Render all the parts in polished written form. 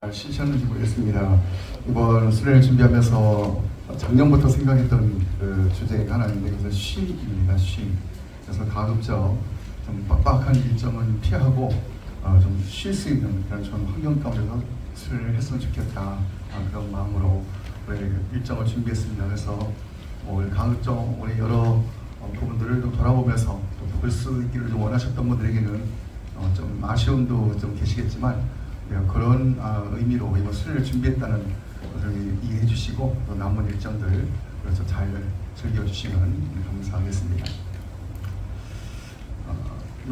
잘 쉬셨는지 모르겠습니다. 이번 수련을 준비하면서 작년부터 생각했던 그 주제가 하나 있는데 그래서 쉼입니다. 쉼. 그래서 가급적 좀 빡빡한 일정은 피하고 좀 쉴 수 있는 그런 좋은 환경 가운데서 수련을 했으면 좋겠다. 그런 마음으로 올해 일정을 준비했습니다. 그래서 올해 가급적 올해 여러 부분들을 좀 돌아보면서 또 볼 수 있기를 좀 원하셨던 분들에게는 좀 아쉬움도 좀 계시겠지만 그런 의미로 이번 수련을 준비했다는 것을 이해해 주시고 또 남은 일정들 그래서 잘 즐겨주시면 감사하겠습니다.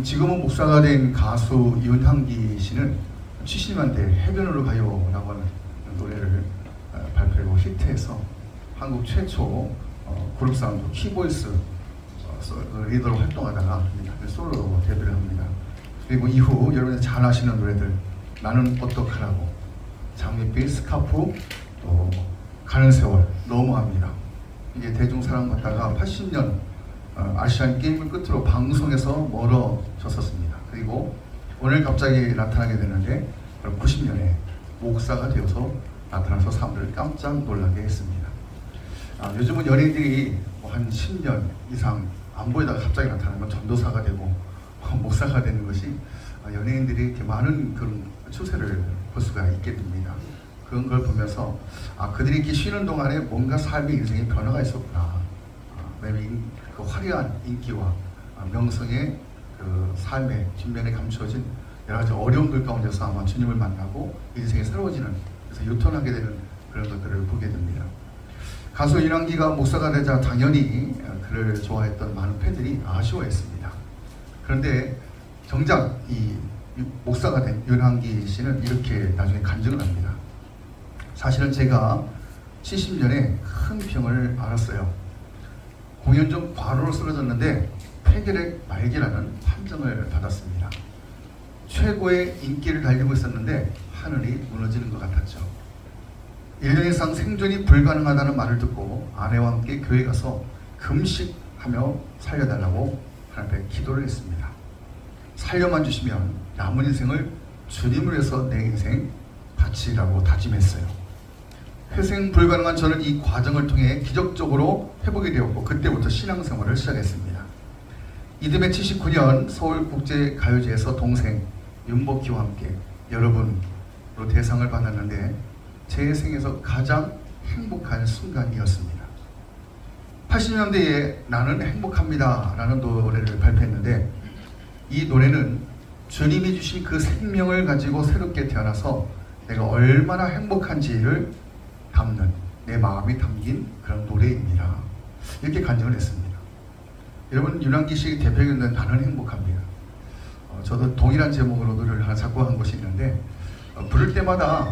지금은 목사가 된 가수 윤향기 씨는 70년대 해변으로 가요라고 하는 노래를 발표하고 히트해서 한국 최초 그룹 사운드 키보이스 리더로 활동하다가 솔로로 데뷔를 합니다. 그리고 이후 여러분이 잘 아시는 노래들 나는 어떡하라고, 장밋빛, 스카프, 또 가는 세월, 너무합니다. 이게 대중 사랑받다가 80년 아시안 게임을 끝으로 방송에서 멀어졌었습니다. 그리고 오늘 갑자기 나타나게 되는데 90년에 목사가 되어서 나타나서 사람들을 깜짝 놀라게 했습니다. 요즘은 연예인들이 한 10년 이상 안 보이다가 갑자기 나타나면 전도사가 되고 목사가 되는 것이 연예인들이 이렇게 많은 그런 추세를 볼 수가 있게 됩니다. 그런 걸 보면서 그들이 이렇게 쉬는 동안에 뭔가 삶의 인생에 변화가 있었구나. 왜냐면 그 화려한 인기와 명성의 그 삶의 뒷면에 감추어진 여러 가지 어려움들 가운데서 아마 주님을 만나고 인생이 새로워지는, 그래서 유턴하게 되는 그런 것들을 보게 됩니다. 가수 윤향기가 목사가 되자 당연히 그를 좋아했던 많은 팬들이 아쉬워했습니다. 그런데 정작 이 목사가 된 윤향기 씨는 이렇게 나중에 간증을 합니다. 사실은 제가 70년에 큰 병을 앓았어요. 공연 중 과로로 쓰러졌는데 폐결핵 말기라는 판정을 받았습니다. 최고의 인기를 달리고 있었는데 하늘이 무너지는 것 같았죠. 1년 이상 생존이 불가능하다는 말을 듣고 아내와 함께 교회 가서 금식하며 살려달라고 하나님 앞에 기도를 했습니다. 살려만 주시면 남은 인생을 주님을 위해서 내 인생 바치라고 다짐했어요. 회생 불가능한 저는 이 과정을 통해 기적적으로 회복이 되었고 그때부터 신앙생활을 시작했습니다. 이듬해 79년 서울국제가요제에서 동생 윤복희와 함께 여러분으로 대상을 받았는데 제 생에서 가장 행복한 순간이었습니다. 80년대에 나는 행복합니다 라는 노래를 발표했는데 이 노래는 주님이 주신 그 생명을 가지고 새롭게 태어나서 내가 얼마나 행복한지를 담는, 내 마음이 담긴 그런 노래입니다. 이렇게 간증을 했습니다. 여러분, 윤향기 씨의 대표곡은 나는 행복합니다. 저도 동일한 제목으로 노래를 하나 작곡한 것이 있는데 부를 때마다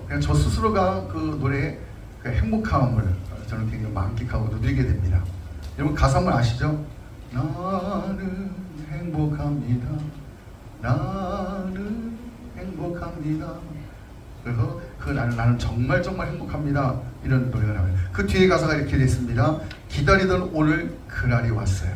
그냥 저 스스로가 그 노래의 그 행복함을 저는 굉장히 만끽하고 누리게 됩니다. 여러분 가사 한번 아시죠? 나는 행복합니다. 나는 행복합니다. 그래서 나는 정말 행복합니다. 이런 노래가 나와요. 그 뒤에 가사가 이렇게 되어 있습니다. 기다리던 오늘 그날이 왔어요.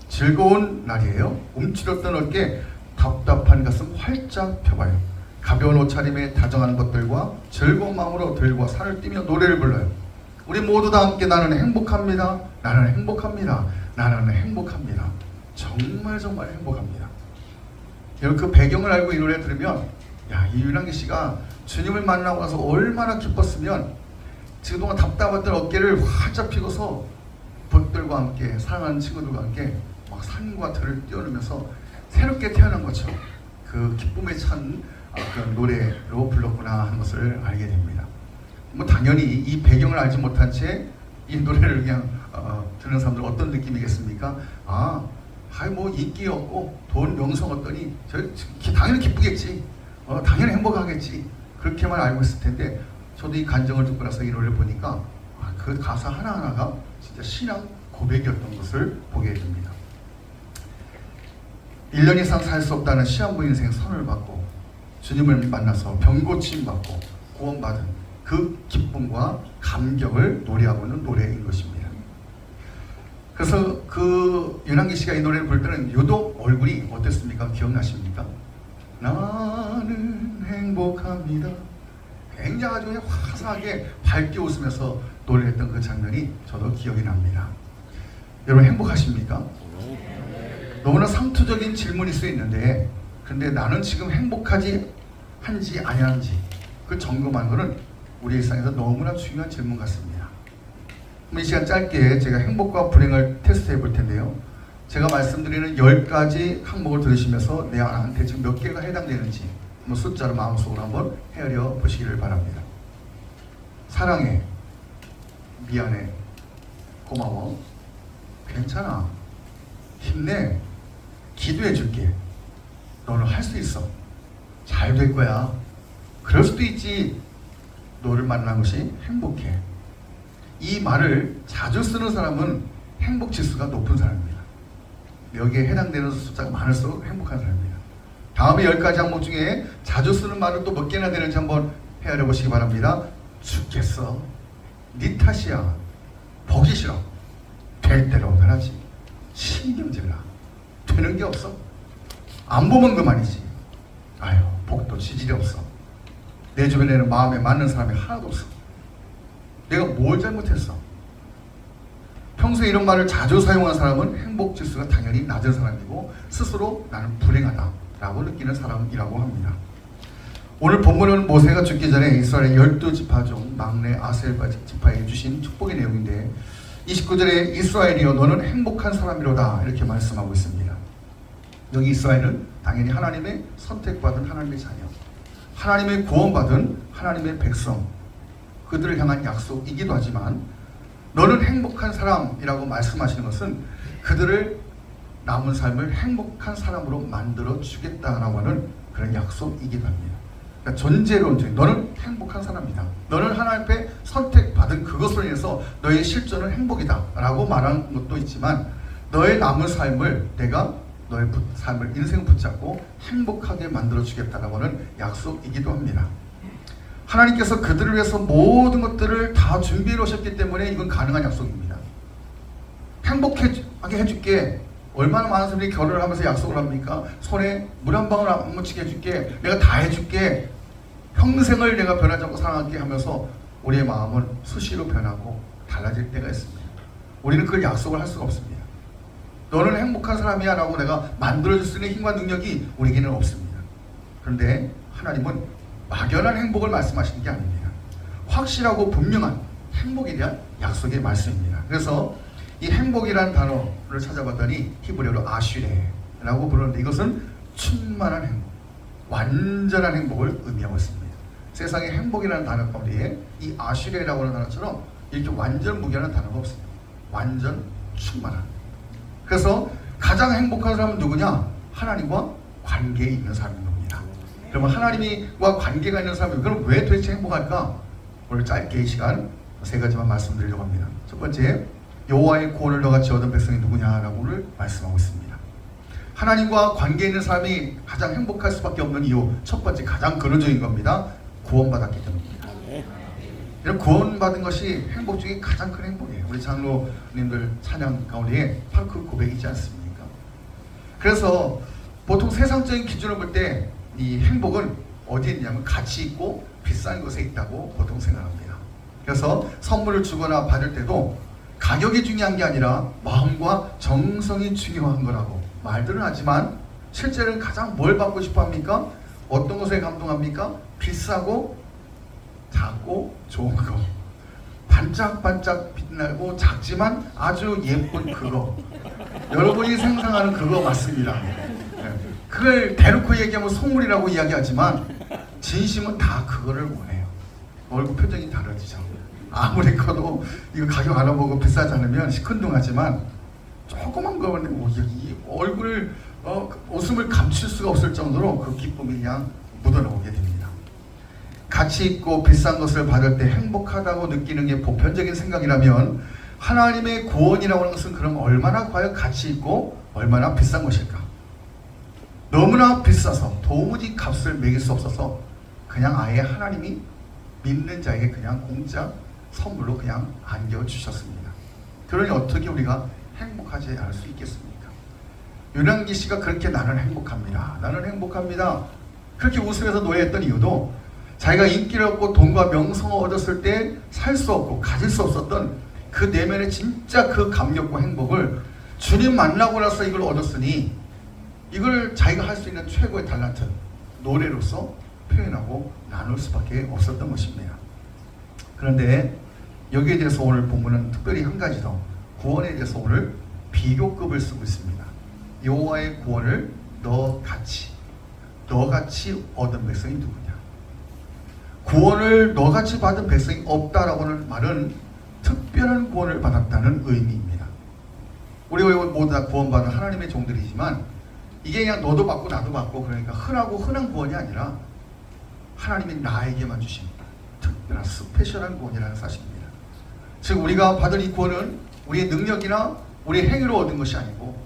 즐거운 날이에요. 움츠렸던 어깨, 답답한 가슴 활짝 펴봐요. 가벼운 옷차림에 다정한 것들과 즐거운 마음으로 들과 산을 뛰며 노래를 불러요. 우리 모두 다 함께 나는 행복합니다. 나는 행복합니다. 나는 행복합니다. 정말 행복합니다. 여러분 그 배경을 알고 이 노래 들으면 이 윤향기 씨가 주님을 만나고 나서 얼마나 기뻤으면 그동안 답답했던 어깨를 활짝 펴고서 벗들과 함께 사랑하는 친구들과 함께 막 산과 들을 뛰어넘으면서 새롭게 태어난 것처럼 그 기쁨에 찬 그런 노래로 불렀구나 하는 것을 알게 됩니다. 당연히 이 배경을 알지 못한 채 이 노래를 그냥 듣는 사람들 어떤 느낌이겠습니까? 뭐 인기 없고 돈 명성 얻더니 당연히 기쁘겠지, 당연히 행복하겠지, 그렇게만 알고 있을 텐데 저도 이 간증을 듣고 나서 이 노래를 보니까 그 가사 하나하나가 진짜 신앙 고백이었던 것을 보게 됩니다. 1년 이상 살 수 없다는 시한부 인생 선을 받고 주님을 만나서 병고침 받고 구원받은 그 기쁨과 감격을 노래하고 있는 노래인 것입니다. 그래서 그 윤향기 씨가 이 노래를 부를 때는 유독 얼굴이 어땠습니까? 기억나십니까? 나는 행복합니다. 굉장히 아주 화사하게 밝게 웃으면서 노래했던 그 장면이 저도 기억이 납니다. 여러분 행복하십니까? 너무나 상투적인 질문일 수 있는데, 근데 나는 지금 행복하지 한지 아니한지 그 점검하는 것은 우리 일상에서 너무나 중요한 질문 같습니다. 이 시간 짧게 제가 행복과 불행을 테스트해 볼 텐데요. 제가 말씀드리는 10가지 항목을 들으시면서 내한테 지금 몇 개가 해당되는지 숫자로 마음속으로 한번 헤아려 보시기를 바랍니다. 사랑해, 미안해, 고마워, 괜찮아, 힘내, 기도해 줄게, 너는 할 수 있어, 잘 될 거야, 그럴 수도 있지, 너를 만난 것이 행복해. 이 말을 자주 쓰는 사람은 행복 지수가 높은 사람입니다. 여기에 해당되는 숫자가 많을수록 행복한 사람입니다. 다음에 10가지 항목 중에 자주 쓰는 말은 또 몇 개나 되는지 한번 헤아려 보시기 바랍니다. 죽겠어, 네 탓이야, 보기 싫어, 될 대로 오면 하지, 신경질나, 되는 게 없어, 안 보면 그만이지, 아유 복도 지질이 없어, 내 주변에는 마음에 맞는 사람이 하나도 없어, 내가 뭘 잘못했어. 평소에 이런 말을 자주 사용한 사람은 행복지수가 당연히 낮은 사람이고 스스로 나는 불행하다 라고 느끼는 사람이라고 합니다. 오늘 본문은 모세가 죽기 전에 이스라엘 12지파 중 막내 아셀 지파에게 주신 축복의 내용인데, 29절에 이스라엘이여 너는 행복한 사람이로다 이렇게 말씀하고 있습니다. 여기 이스라엘은 당연히 하나님의 선택받은 하나님의 자녀, 하나님의 구원받은 하나님의 백성, 그들을 향한 약속이기도 하지만, 너는 행복한 사람이라고 말씀하시는 것은 그들을 남은 삶을 행복한 사람으로 만들어 주겠다라고 하는 그런 약속이기도 합니다. 그러니까 존재론적인 너는 행복한 사람이다, 너는 하나님 앞에 선택받은 그것으로 인해서 너의 실존은 행복이다 라고 말하는 것도 있지만, 너의 남은 삶을 내가 너의 삶을 인생을 붙잡고 행복하게 만들어 주겠다라고 하는 약속이기도 합니다. 하나님께서 그들을 위해서 모든 것들을 다 준비해 놓으셨기 때문에 이건 가능한 약속입니다. 행복하게 해줄게. 얼마나 많은 사람들이 결혼을 하면서 약속을 합니까? 손에 물 한 방울 안 묻히게 해줄게, 내가 다 해줄게, 평생을 내가 변하지 않고 사랑할게 하면서 우리의 마음은 수시로 변하고 달라질 때가 있습니다. 우리는 그 약속을 할 수가 없습니다. 너는 행복한 사람이야 라고 내가 만들어줄 수 있는 힘과 능력이 우리에게는 없습니다. 그런데 하나님은 막연한 행복을 말씀하시는 게 아닙니다. 확실하고 분명한 행복에 대한 약속의 말씀입니다. 그래서 이 행복이라는 단어를 찾아봤더니 히브리어로 아슈레라고 부르는데, 이것은 충만한 행복, 완전한 행복을 의미하고 있습니다. 세상에 행복이라는 단어 가운데 이 아슈레라고 하는 단어처럼 이렇게 완전 무결한 단어가 없습니다. 완전 충만한. 그래서 가장 행복한 사람은 누구냐? 하나님과 관계에 있는 사람인 겁니다. 그러면 하나님과 관계가 있는 사람이 그럼 왜 도대체 행복할까? 오늘 짧게 이 시간 3가지만 말씀드리려고 합니다. 첫 번째, 여호와의 구원을 너같이 얻은 백성이 누구냐라고 오늘 말씀하고 있습니다. 하나님과 관계 있는 사람이 가장 행복할 수밖에 없는 이유, 첫 번째 가장 근원적인 겁니다. 구원받았기 때문입니다. 이런 구원받은 것이 행복 중에 가장 큰 행복이에요. 우리 장로님들 찬양 가운데 바로 그 고백이지 않습니까? 그래서 보통 세상적인 기준을 볼 때 이 행복은 어디에 있냐면 가치 있고 비싼 곳에 있다고 보통 생각합니다. 그래서 선물을 주거나 받을 때도 가격이 중요한 게 아니라 마음과 정성이 중요한 거라고 말들은 하지만, 실제로는 가장 뭘 받고 싶어 합니까? 어떤 것에 감동합니까? 비싸고 작고 좋은 거, 반짝반짝 빛나고 작지만 아주 예쁜 그거, 여러분이 상상하는 그거 맞습니다. 그걸 대놓고 얘기하면 속물이라고 이야기하지만 진심은 다 그거를 원해요. 얼굴 표정이 다르죠. 아무리 커도 이거 가격 알아보고 비싸지 않으면 시큰둥하지만, 조그만 거는 이 얼굴 웃음을 감출 수가 없을 정도로 그 기쁨이 그냥 묻어나오게 됩니다. 가치 있고 비싼 것을 받을 때 행복하다고 느끼는 게 보편적인 생각이라면, 하나님의 구원이라고 하는 것은 그럼 얼마나 과연 가치 있고 얼마나 비싼 것일까? 너무나 비싸서 도무지 값을 매길 수 없어서 그냥 아예 하나님이 믿는 자에게 그냥 공짜 선물로 그냥 안겨주셨습니다. 그러니 어떻게 우리가 행복하지 않을 수 있겠습니까? 윤양기 씨가 그렇게 나는 행복합니다, 나는 행복합니다 그렇게 웃으면서 노래했던 이유도 자기가 인기를 얻고 돈과 명성을 얻었을 때 살 수 없고 가질 수 없었던 그 내면의 진짜 그 감격과 행복을 주님 만나고 나서 이걸 얻었으니 이걸 자기가 할 수 있는 최고의 달란트 노래로서 표현하고 나눌 수밖에 없었던 것입니다. 그런데 여기에 대해서 오늘 본문은 특별히 한 가지 더 구원에 대해서 오늘 비교급을 쓰고 있습니다. 여호와의 구원을 너같이 얻은 백성이 누구냐? 구원을 너같이 받은 백성이 없다라고는 말은 특별한 구원을 받았다는 의미입니다. 우리가 모두 다 구원받은 하나님의 종들이지만 이게 그냥 너도 받고 나도 받고 그러니까 흔한 구원이 아니라 하나님이 나에게만 주신 특별한 스페셜한 구원이라는 사실입니다. 즉 우리가 받은 이 구원은 우리의 능력이나 우리의 행위로 얻은 것이 아니고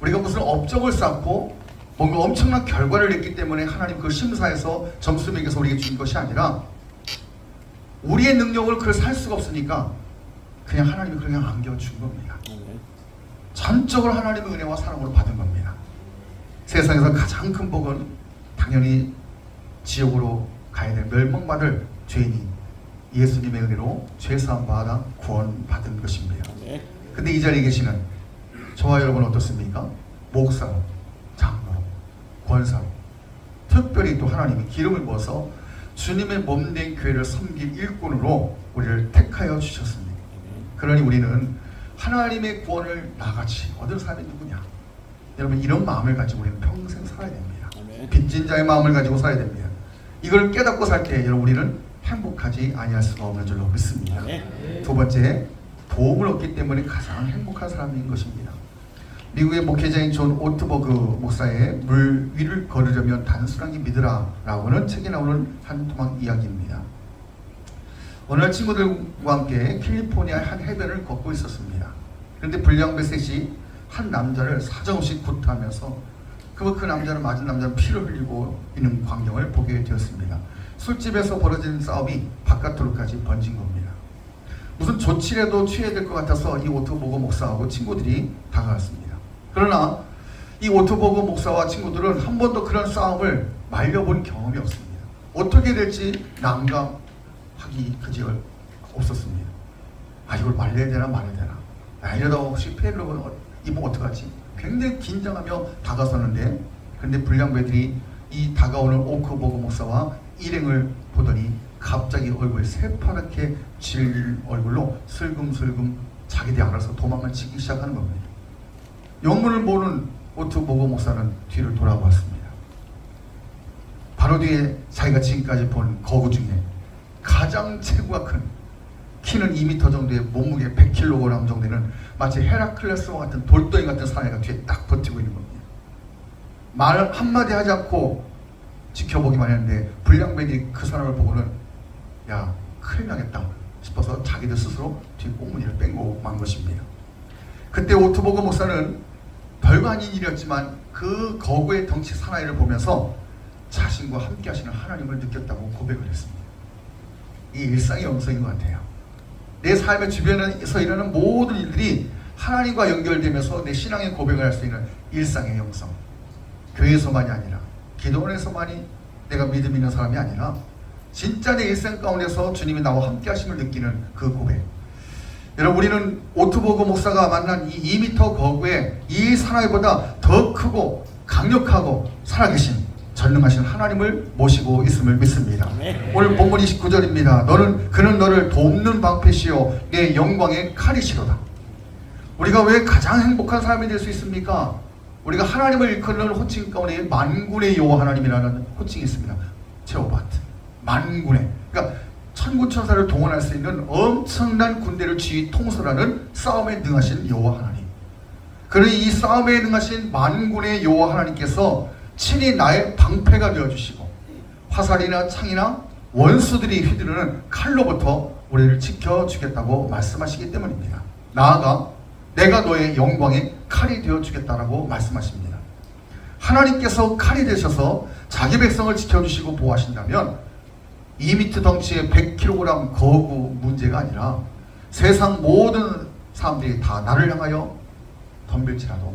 우리가 무슨 업적을 쌓고 뭔가 엄청난 결과를 냈기 때문에 하나님 그 심사에서 점수 매겨서 우리에게 준 것이 아니라 우리의 능력을 그걸 살 수가 없으니까 그냥 하나님이 그냥 안겨준 겁니다. 전적으로 하나님의 은혜와 사랑으로 받은 겁니다. 세상에서 가장 큰 복은 당연히 지옥으로 가야 될 멸망받을 죄인이 예수님의 은혜로 죄사함 받아 구원받은 것입니다. 근데 이 자리에 계시는 저와 여러분 어떻습니까? 목사로, 장로로, 권사로 특별히 또 하나님이 기름을 부어서 주님의 몸된 교회를 섬길 일꾼으로 우리를 택하여 주셨습니다. 그러니 우리는 하나님의 구원을 나같이 얻은 사람이 누구냐? 여러분 이런 마음을 가지고 우리는 평생 살아야 됩니다. 빚진 자의 마음을 가지고 살아야 됩니다. 이걸 깨닫고 살 때 여러분 우리는 행복하지 아니할 수가 없는 줄로 믿습니다. 두 번째, 도움을 얻기 때문에 가장 행복한 사람인 것입니다. 미국의 목회자인 존 오트버그 목사의 물 위를 걸으려면 단순하게 믿으라 라고는 책에 나오는 한 토막 이야기입니다. 어느 날 친구들과 함께 캘리포니아의 한 해변을 걷고 있었습니다. 그런데 불량배 셋이 한 남자를 사정없이 구타하면서 그 남자를 맞은 남자는 피를 흘리고 있는 광경을 보게 되었습니다. 술집에서 벌어진 싸움이 바깥으로까지 번진 겁니다. 무슨 조치라도 취해야 될 것 같아서 이 오토버그 목사하고 친구들이 다가왔습니다. 그러나 이 오토버그 목사와 친구들은 한 번도 그런 싸움을 말려본 경험이 없습니다. 어떻게 될지 난감하기 그지가 없었습니다. 이걸 말려야 되나 말아야 되나, 이러다 혹시 폐를 입으면 어떡하지? 굉장히 긴장하며 다가섰는데, 그런데 불량배들이 이 다가오는 오토버그 목사와 일행을 보더니 갑자기 얼굴에 새파랗게 질린 얼굴로 슬금슬금 자기들이 알아서 도망을 치기 시작하는 겁니다. 영문을 보는 오토버그 목사는 뒤를 돌아보았습니다. 바로 뒤에 자기가 지금까지 본 거구 중에 가장 체구가 큰, 키는 2m 정도의, 몸무게 100kg 정도 되는 마치 헤라클레스와 같은 돌덩이 같은 사내가 뒤에 딱 버티고 있는 겁니다. 말 한마디 하지 않고 지켜보기만 했는데 불량배들이 그 사람을 보고는 야, 큰일 나겠다 싶어서 자기들 스스로 뒤 꽁무니를 뺀고 만 것입니다. 그때 오토버그 목사는 별거 아닌 일이었지만 그 거구의 덩치 사나이를 보면서 자신과 함께 하시는 하나님을 느꼈다고 고백을 했습니다. 이 일상의 영성인 것 같아요. 내 삶의 주변에서 일어나는 모든 일들이 하나님과 연결되면서 내 신앙의 고백을 할 수 있는 일상의 영성. 교회에서만이 아니라, 기도원에서만이 내가 믿음 있는 사람이 아니라 진짜 내 일생 가운데서 주님이 나와 함께 하심을 느끼는 그 고백. 여러분, 우리는 오토버그 목사가 만난 이 2m 거구의 이 사나이보다 더 크고 강력하고 살아계신 전능하신 하나님을 모시고 있음을 믿습니다. 오늘 본문 29절입니다. 그는 너를 돕는 방패시요 내 영광의 칼이시로다. 우리가 왜 가장 행복한 사람이 될 수 있습니까? 우리가 하나님을 일컫는 호칭 가운데 만군의 여호와 하나님이라는 호칭이 있습니다. 제호바트, 만군의, 그러니까 천군천사를 동원할 수 있는 엄청난 군대를 지휘 통솔하는 싸움에 능하신 여호와 하나님. 그러니 이 싸움에 능하신 만군의 여호와 하나님께서 친히 나의 방패가 되어주시고 화살이나 창이나 원수들이 휘두르는 칼로부터 우리를 지켜주겠다고 말씀하시기 때문입니다. 나아가 내가 너의 영광의 칼이 되어주겠다라고 말씀하십니다. 하나님께서 칼이 되셔서 자기 백성을 지켜주시고 보호하신다면 2m 덩치의 100kg 거구 문제가 아니라 세상 모든 사람들이 다 나를 향하여 덤빌지라도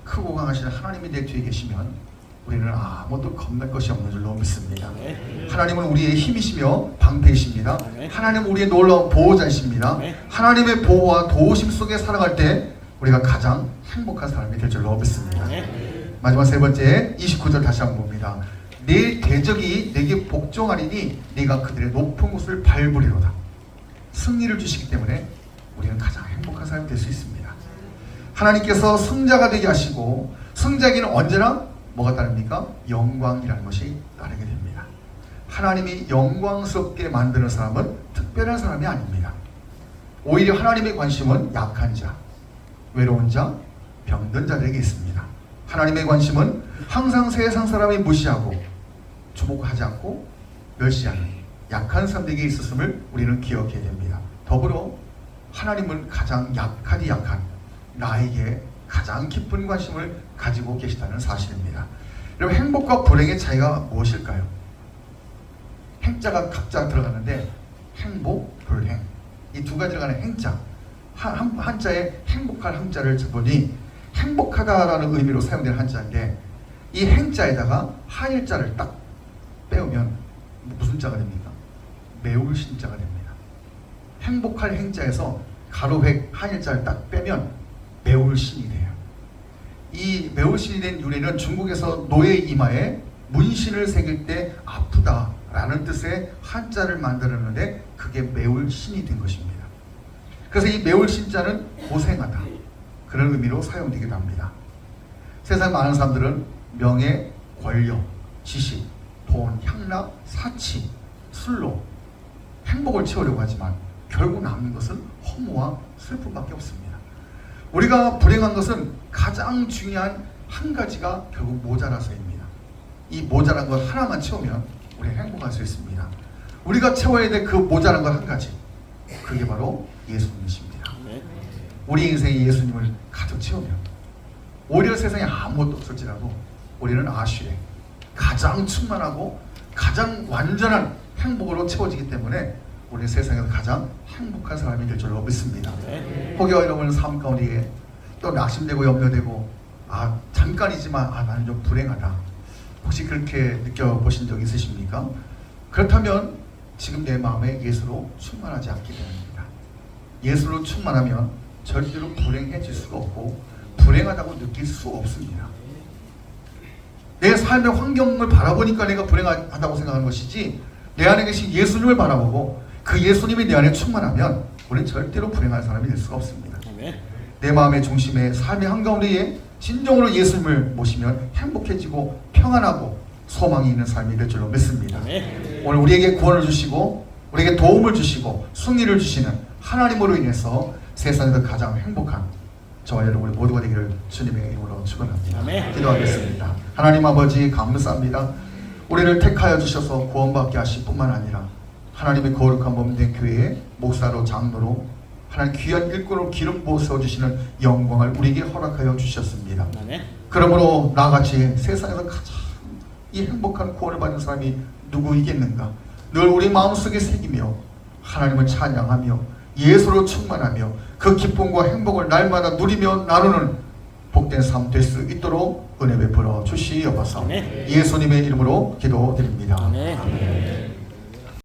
크고 강하신 하나님이 내 뒤에 계시면 우리는 아무도 겁날 것이 없는 줄로 믿습니다. 하나님은 우리의 힘이시며 방패이십니다. 하나님은 우리의 놀라운 보호자이십니다. 하나님의 보호와 도우심 속에 살아갈 때 우리가 가장 행복한 사람이 될 줄로 믿습니다. 마지막 세 번째 29절 다시 한번 봅니다. 내 대적이 내게 복종하리니 네가 그들의 높은 곳을 밟으리로다. 승리를 주시기 때문에 우리는 가장 행복한 사람이 될 수 있습니다. 하나님께서 승자가 되게 하시고 승자에게는 언제나 뭐가 따릅니까? 영광이라는 것이 따르게 됩니다. 하나님이 영광스럽게 만드는 사람은 특별한 사람이 아닙니다. 오히려 하나님의 관심은 약한 자, 외로운 자, 병든 자들에게 있습니다. 하나님의 관심은 항상 세상 사람이 무시하고 주목하지 않고 멸시하는 약한 사람들에게 있었음을 우리는 기억해야 됩니다. 더불어 하나님은 가장 약하디 약한 나에게 가장 깊은 관심을 가지고 계시다는 사실입니다. 여러분, 행복과 불행의 차이가 무엇일까요? 행자가 각자 들어가는데 행복, 불행 이 두 가지 들어가는 행자 한자에 행복할 한자를 보니 행복하다라는 의미로 사용되는 한자인데 이 행자에다가 한일자를 딱 빼오면 무슨 자가 됩니까? 매울 신자가 됩니다. 행복할 행자에서 가로획 한일자를 딱 빼면 매울 신이 돼요. 이 매울 신이 된 유래는 중국에서 노예 이마에 문신을 새길 때 아프다라는 뜻의 한자를 만들었는데 그게 매울 신이 된 것입니다. 그래서 이 매울 신자는 고생하다 그런 의미로 사용되기도 합니다. 세상 많은 사람들은 명예, 권력, 지식, 돈, 향락, 사치, 술로 행복을 채우려고 하지만 결국 남는 것은 허무와 슬픔밖에 없습니다. 우리가 불행한 것은 가장 중요한 한 가지가 결국 모자라서입니다. 이 모자란 것 하나만 채우면 우리 행복할 수 있습니다. 우리가 채워야 될 그 모자란 것 한 가지, 그게 바로 예수님이십니다. 우리 인생에 예수님을 가득 채우면 오히려 세상에 아무것도 없을지라도 우리는 아쉬에 가장 충만하고 가장 완전한 행복으로 채워지기 때문에 우리 세상에서 가장 행복한 사람이 될 줄로 믿습니다. 혹여 여러분 삶 가운데 또 낙심되고 염려되고 잠깐이지만 나는 좀 불행하다, 혹시 그렇게 느껴보신 적 있으십니까? 그렇다면 지금 내 마음에 예수로 충만하지 않기 때문입니다. 예수로 충만하면 절대로 불행해질 수가 없고 불행하다고 느낄 수 없습니다. 내 삶의 환경을 바라보니까 내가 불행하다고 생각하는 것이지, 내 안에 계신 예수님을 바라보고 그 예수님이 내 안에 충만하면 우리는 절대로 불행한 사람이 될 수가 없습니다. 내 마음의 중심에 삶의 한가운데에 진정으로 예수님을 모시면 행복해지고 평안하고 소망이 있는 삶이 될 줄로 믿습니다. 오늘 우리에게 구원을 주시고 우리에게 도움을 주시고 승리를 주시는 하나님으로 인해서 세상에서 가장 행복한 저와 여러분 모두가 되기를 주님의 이름으로 축원합니다. 기도하겠습니다. 하나님 아버지, 감사합니다. 우리를 택하여 주셔서 구원받게 하실 뿐만 아니라 하나님의 거룩한 몸된 교회의 목사로, 장로로, 하나님 귀한 일꾼으로 기름 부어주시는 영광을 우리에게 허락하여 주셨습니다. 그러므로 나같이 세상에서 가장 이 행복한 구원을 받는 사람이 누구이겠는가? 늘 우리 마음속에 새기며 하나님을 찬양하며 예수로 충만하며 그 기쁨과 행복을 날마다 누리며 나누는 복된 삶 될 수 있도록 은혜 베풀어 주시옵소서. 예수님의 이름으로 기도드립니다. 아멘.